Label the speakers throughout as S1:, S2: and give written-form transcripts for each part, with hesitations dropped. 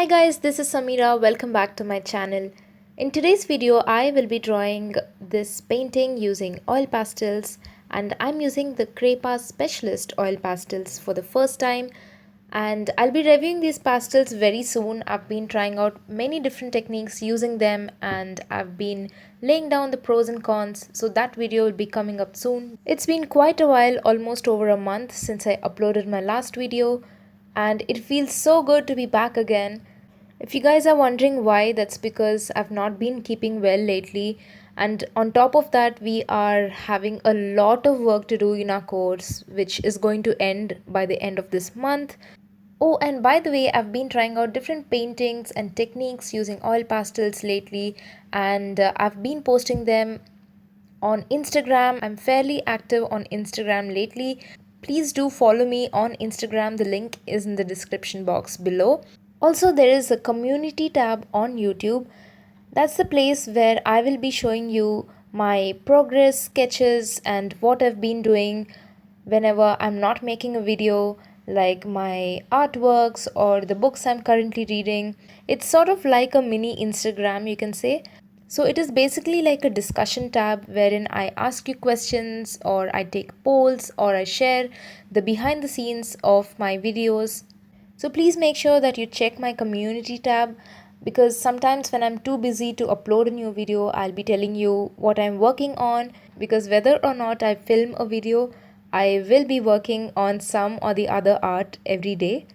S1: Hi guys, this is Samira. Welcome back to my channel. In today's video, I will be drawing this painting using oil pastels, and I'm using the Cray-pas Specialist oil pastels for the first time, and I'll be reviewing these pastels very soon. I've been trying out many different techniques using them, and I've been laying down the pros and cons, so that video will be coming up soon. It's been quite a while, almost over a month since I uploaded my last video, and it feels so good to be back again. If you guys are wondering why, that's because I've not been keeping well lately, and on top of that, we are having a lot of work to do in our course, which is going to end by the end of this month. Oh, and by the way, I've been trying out different paintings and techniques using oil pastels lately, and I've been posting them on Instagram. I'm fairly active on Instagram lately. Please do follow me on Instagram. The link is in the description box below. Also, there is a community tab on YouTube. That's the place where I will be showing you my progress, sketches, and what I've been doing whenever I'm not making a video, like my artworks or the books I'm currently reading. It's sort of like a mini Instagram, you can say. So it is basically like a discussion tab wherein I ask you questions, or I take polls, or I share the behind the scenes of my videos. So please make sure that you check my community tab, because sometimes when I'm too busy to upload a new video, I'll be telling you what I'm working on, because whether or not I film a video, I will be working on some or the other art every day.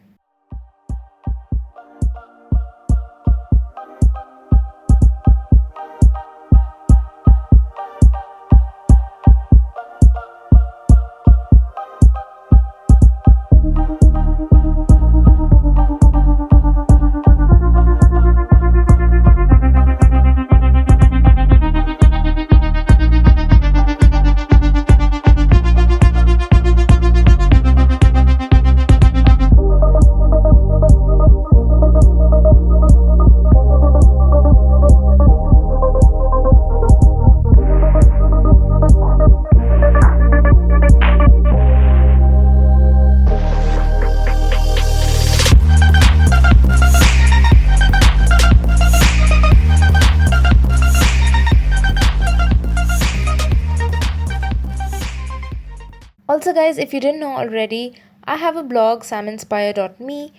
S1: Also guys, if you didn't know already, I have a blog, Saminspire.me.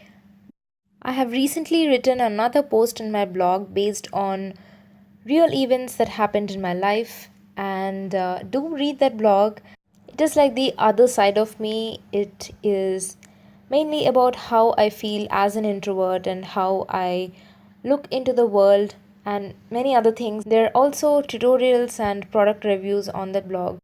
S1: I have recently written another post in my blog based on real events that happened in my life, and do read that blog. It is like the other side of me. It is mainly about how I feel as an introvert and how I look into the world and many other things. There are also tutorials and product reviews on that blog.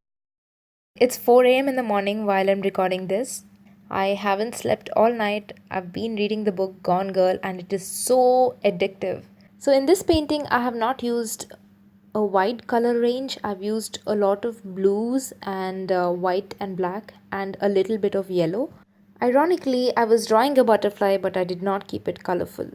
S1: It's 4 a.m. in the morning while I'm recording this. I haven't slept all night. I've been reading the book Gone Girl, and it is so addictive. So in this painting, I have not used a wide color range. I've used a lot of blues and white and black and a little bit of yellow. Ironically, I was drawing a butterfly, but I did not keep it colorful.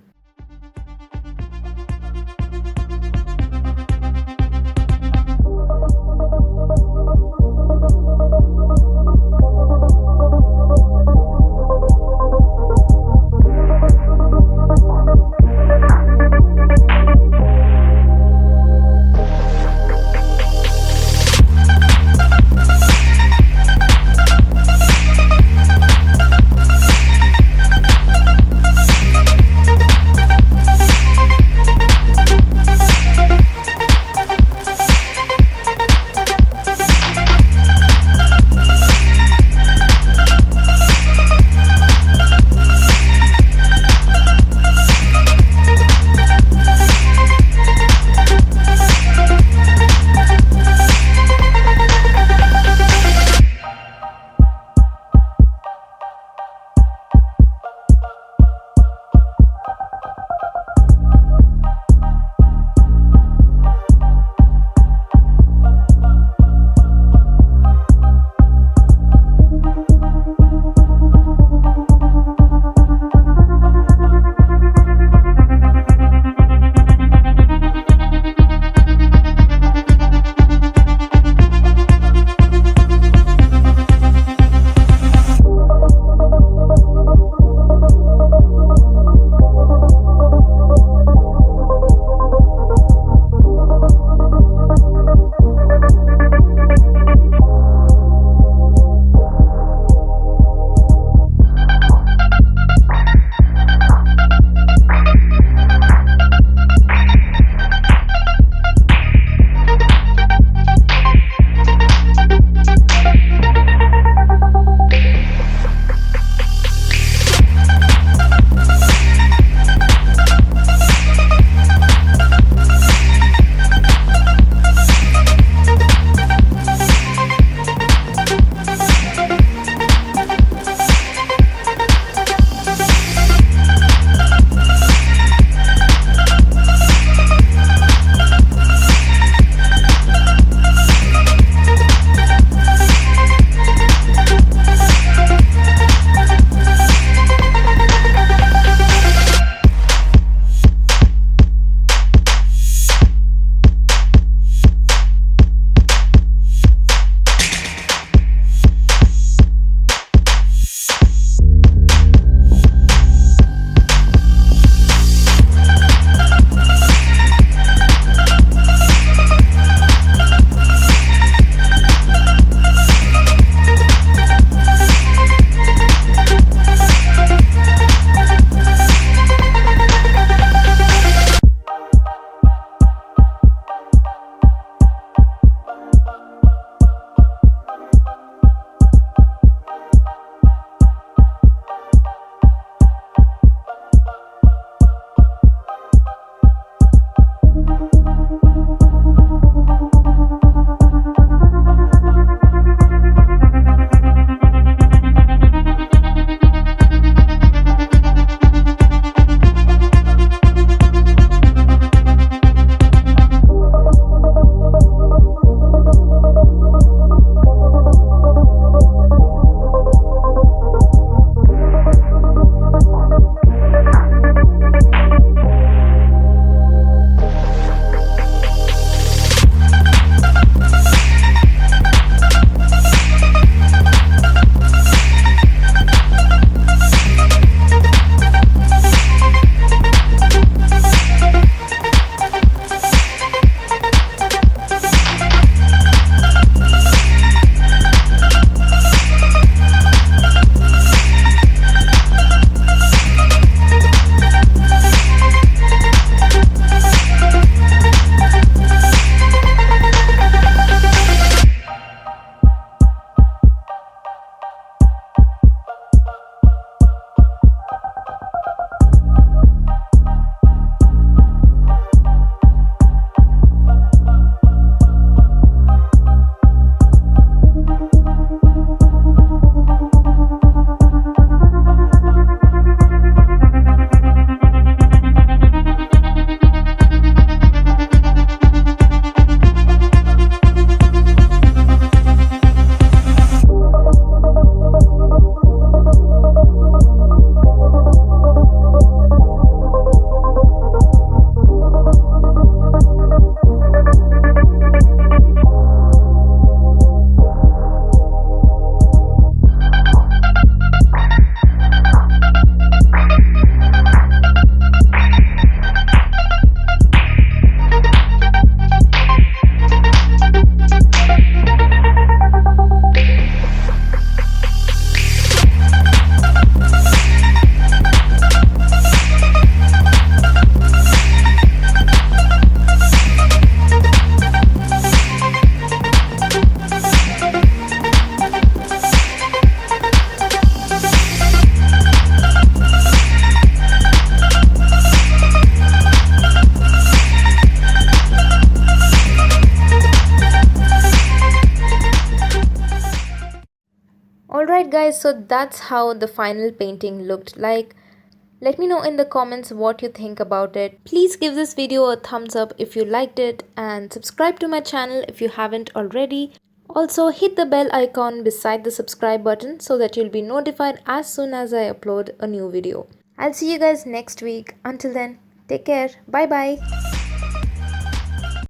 S1: Alright guys, so that's how the final painting looked like. Let me know in the comments what you think about it. Please give this video a thumbs up if you liked it and subscribe to my channel if you haven't already. Also hit the bell icon beside the subscribe button so that you'll be notified as soon as I upload a new video. I'll see you guys next week. Until then, take care. Bye bye.